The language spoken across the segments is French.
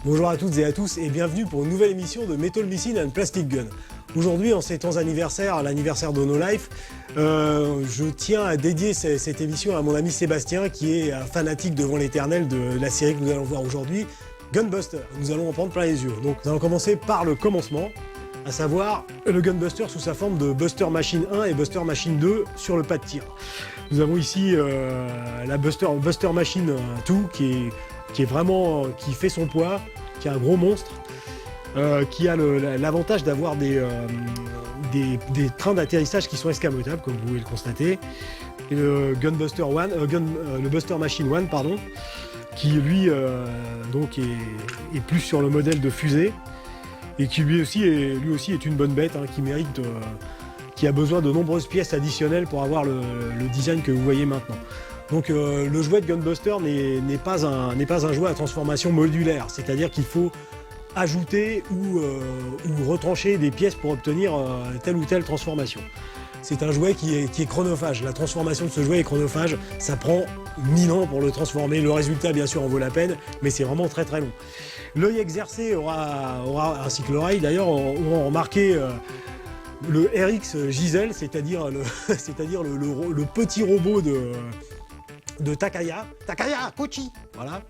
Bonjour à toutes et à tous et bienvenue pour une nouvelle émission de Metal Missile and Plastic Gun. Aujourd'hui, en ces temps anniversaires, l'anniversaire de No Life, je tiens à dédier cette émission à mon ami Sébastien qui est un fanatique devant l'éternel de la série que nous allons voir aujourd'hui, Gunbuster. Nous allons en prendre plein les yeux. Donc nous allons commencer par le commencement, à savoir le Gunbuster sous sa forme de Buster Machine 1 et Buster Machine 2 sur le pas de tir. Nous avons ici la Buster Machine 2 qui fait son poids, qui est un gros monstre, qui a l'avantage d'avoir des trains d'atterrissage qui sont escamotables, comme vous pouvez le constater. Et le Buster Machine 1, pardon, qui lui donc est plus sur le modèle de fusée et qui lui aussi est une bonne bête, hein, qui a besoin de nombreuses pièces additionnelles pour avoir le design que vous voyez maintenant. Donc le jouet de Gunbuster n'est pas un jouet à transformation modulaire, c'est-à-dire qu'il faut ajouter ou retrancher des pièces pour obtenir telle ou telle transformation. C'est un jouet qui est chronophage. La transformation de ce jouet est chronophage. Ça prend 1000 ans pour le transformer. Le résultat, bien sûr, en vaut la peine, mais c'est vraiment très très long. L'œil exercé ainsi que l'oreille, d'ailleurs, auront remarqué le RX Giselle, c'est-à-dire le petit robot de Takaya, Kochi, voilà.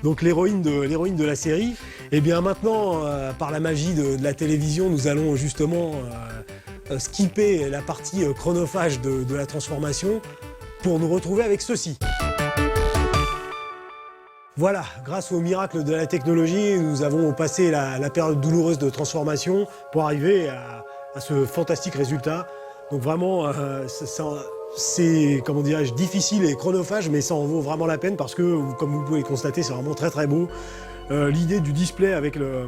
Donc l'héroïne de la série. Et bien maintenant, par la magie de la télévision, nous allons justement skipper la partie chronophage de la transformation pour nous retrouver avec ceci. Voilà, grâce au miracle de la technologie, nous avons passé la période douloureuse de transformation pour arriver à ce fantastique résultat. Donc vraiment, c'est, comment dirais-je, difficile et chronophage, mais ça en vaut vraiment la peine parce que, comme vous pouvez le constater, c'est vraiment très très beau. L'idée du display avec le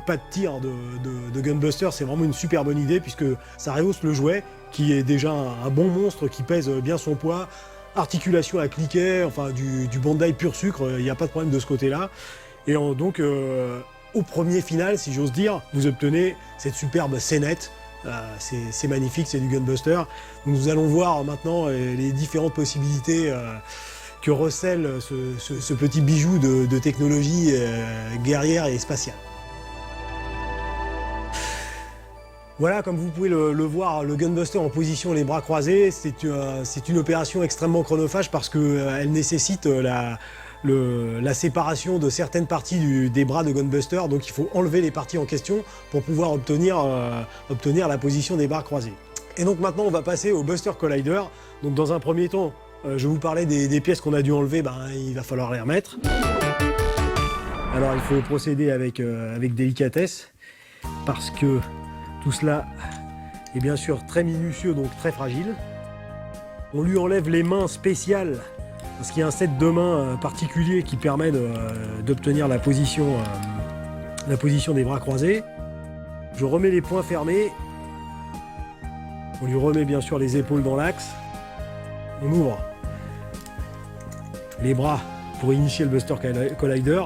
pas de tir de Gunbuster, c'est vraiment une super bonne idée puisque ça rehausse le jouet qui est déjà un bon monstre qui pèse bien son poids. Articulation à cliquet, enfin du Bandai pur sucre, il n'y a pas de problème de ce côté-là. Et donc au premier final, si j'ose dire, vous obtenez cette superbe scénette. C'est magnifique, c'est du Gunbuster. Nous allons voir maintenant les différentes possibilités que recèle ce petit bijou de technologie guerrière et spatiale. Voilà, comme vous pouvez le voir, le Gunbuster en position les bras croisés, c'est une opération extrêmement chronophage parce qu'elle nécessite la séparation de certaines parties des bras de Gunbuster, donc il faut enlever les parties en question pour pouvoir obtenir la position des bras croisés. Et donc maintenant on va passer au Buster Collider. Donc dans un premier temps, je vous parlais des pièces qu'on a dû enlever, il va falloir les remettre. Alors il faut procéder avec délicatesse parce que tout cela est bien sûr très minutieux, donc très fragile. On lui enlève les mains spéciales parce qu'il y a un set de mains particulier qui permet d'obtenir la position des bras croisés. Je remets les poings fermés. On lui remet bien sûr les épaules dans l'axe. On ouvre les bras pour initier le Buster Collider.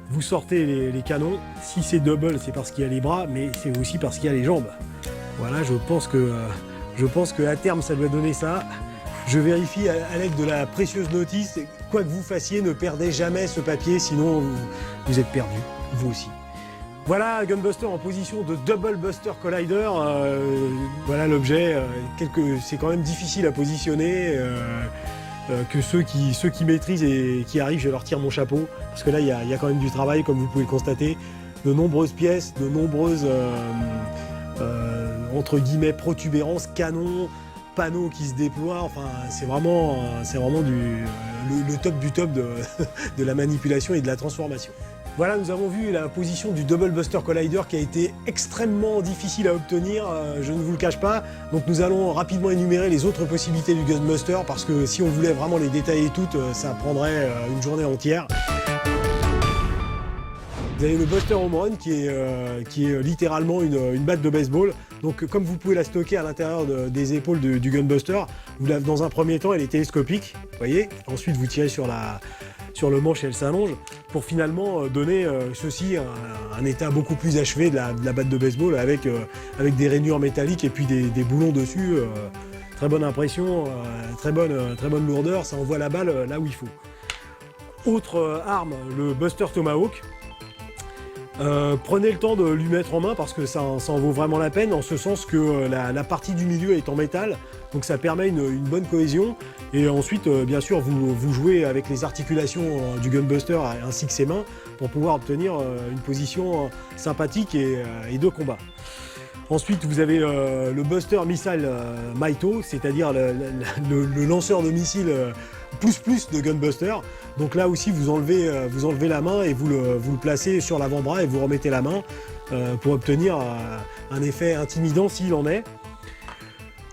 Vous sortez les canons. Si c'est double, c'est parce qu'il y a les bras, mais c'est aussi parce qu'il y a les jambes. Voilà, je pense que à terme, ça doit donner ça. Je vérifie à l'aide de la précieuse notice. Quoi que vous fassiez, ne perdez jamais ce papier, sinon vous êtes perdu, vous aussi. Voilà, Gunbuster en position de Double Buster Collider. Voilà l'objet. C'est quand même difficile à positionner. Que ceux qui maîtrisent et qui arrivent, je leur tire mon chapeau. Parce que là, il y a quand même du travail, comme vous pouvez le constater. De nombreuses pièces, de nombreuses, entre guillemets, protubérances, canons, panneaux qui se déploient. Enfin, c'est vraiment le top du top de la manipulation et de la transformation. Voilà, nous avons vu la position du Double Buster Collider qui a été extrêmement difficile à obtenir, je ne vous le cache pas. Donc nous allons rapidement énumérer les autres possibilités du Gunbuster parce que si on voulait vraiment les détailler toutes, ça prendrait une journée entière. Vous avez le Buster Home Run qui est littéralement une batte de baseball. Donc comme vous pouvez la stocker à l'intérieur des épaules du Gunbuster, dans un premier temps elle est télescopique, vous voyez. Ensuite vous tirez sur le manche et elle s'allonge pour finalement donner ceci un état beaucoup plus achevé de la batte de baseball avec des rainures métalliques et puis des boulons dessus. Très bonne impression, très bonne lourdeur, ça envoie la balle là où il faut. Autre arme, le Buster Tomahawk. Prenez le temps de lui mettre en main parce que ça en vaut vraiment la peine, en ce sens que la partie du milieu est en métal, donc ça permet une bonne cohésion. Et ensuite, bien sûr, vous jouez avec les articulations du Gunbuster ainsi que ses mains pour pouvoir obtenir une position sympathique et de combat. Ensuite, vous avez le Buster Missile Maito, c'est-à-dire le lanceur de missiles plus de Gunbuster. Donc là aussi, vous enlevez la main et vous le placez sur l'avant-bras et vous remettez la main pour obtenir un effet intimidant s'il en est.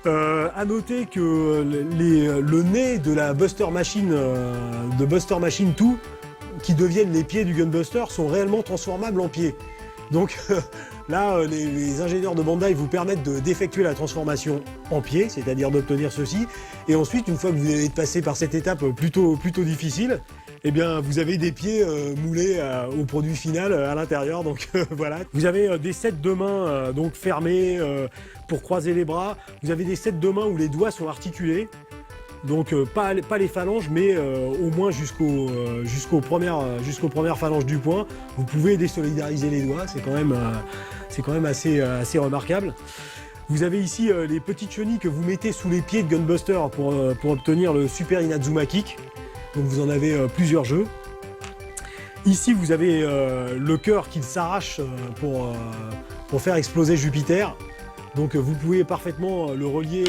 À noter que le nez de la Buster Machine, de Buster Machine 2, qui deviennent les pieds du Gunbuster, sont réellement transformables en pieds. Donc là, les ingénieurs de Bandai vous permettent d'effectuer la transformation en pied, c'est-à-dire d'obtenir ceci. Et ensuite, une fois que vous avez passé par cette étape plutôt difficile, eh bien, vous avez des pieds moulés au produit final à l'intérieur. Donc voilà. Vous avez des sets de mains donc fermés pour croiser les bras. Vous avez des sets de mains où les doigts sont articulés. Donc pas les phalanges, mais au moins jusqu'aux premières phalanges du poing. Vous pouvez désolidariser les doigts, c'est quand même assez remarquable. Vous avez ici les petites chenilles que vous mettez sous les pieds de Gunbuster pour obtenir le Super Inazuma Kick. Donc vous en avez plusieurs jeux. Ici vous avez le cœur qui s'arrache pour faire exploser Jupiter. Donc vous pouvez parfaitement le relier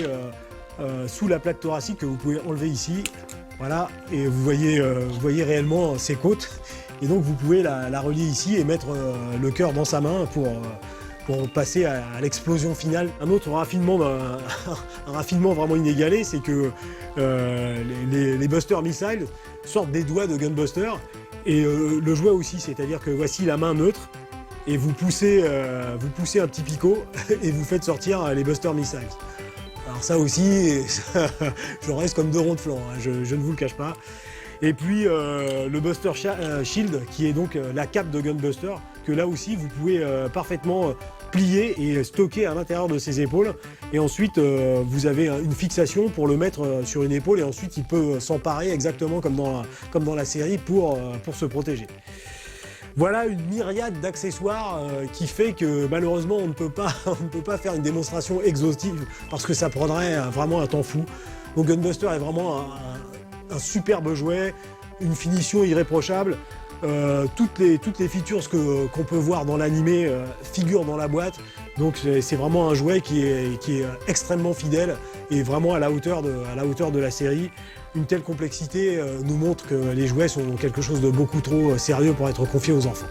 sous la plaque thoracique que vous pouvez enlever ici, voilà, et vous voyez réellement ses côtes, et donc vous pouvez la relier ici et mettre le cœur dans sa main pour passer à l'explosion finale. Un autre raffinement, un raffinement vraiment inégalé, c'est que les Buster Missiles sortent des doigts de Gunbuster, et le jouet aussi, c'est-à-dire que voici la main neutre, et vous poussez un petit picot, et vous faites sortir les Buster Missiles. Alors ça aussi, je reste comme deux ronds de flanc, hein, je ne vous le cache pas. Et puis le Buster Shield, qui est donc la cape de Gunbuster, que là aussi vous pouvez parfaitement plier et stocker à l'intérieur de ses épaules. Et ensuite vous avez une fixation pour le mettre sur une épaule, et ensuite il peut s'emparer exactement comme dans la série pour se protéger. Voilà une myriade d'accessoires qui fait que malheureusement on ne peut pas faire une démonstration exhaustive parce que ça prendrait vraiment un temps fou. Donc Gunbuster est vraiment un superbe jouet, une finition irréprochable. Toutes les features qu'on peut voir dans l'animé figurent dans la boîte. Donc c'est vraiment un jouet qui est extrêmement fidèle et vraiment à la hauteur de la série. Une telle complexité nous montre que les jouets sont quelque chose de beaucoup trop sérieux pour être confiés aux enfants.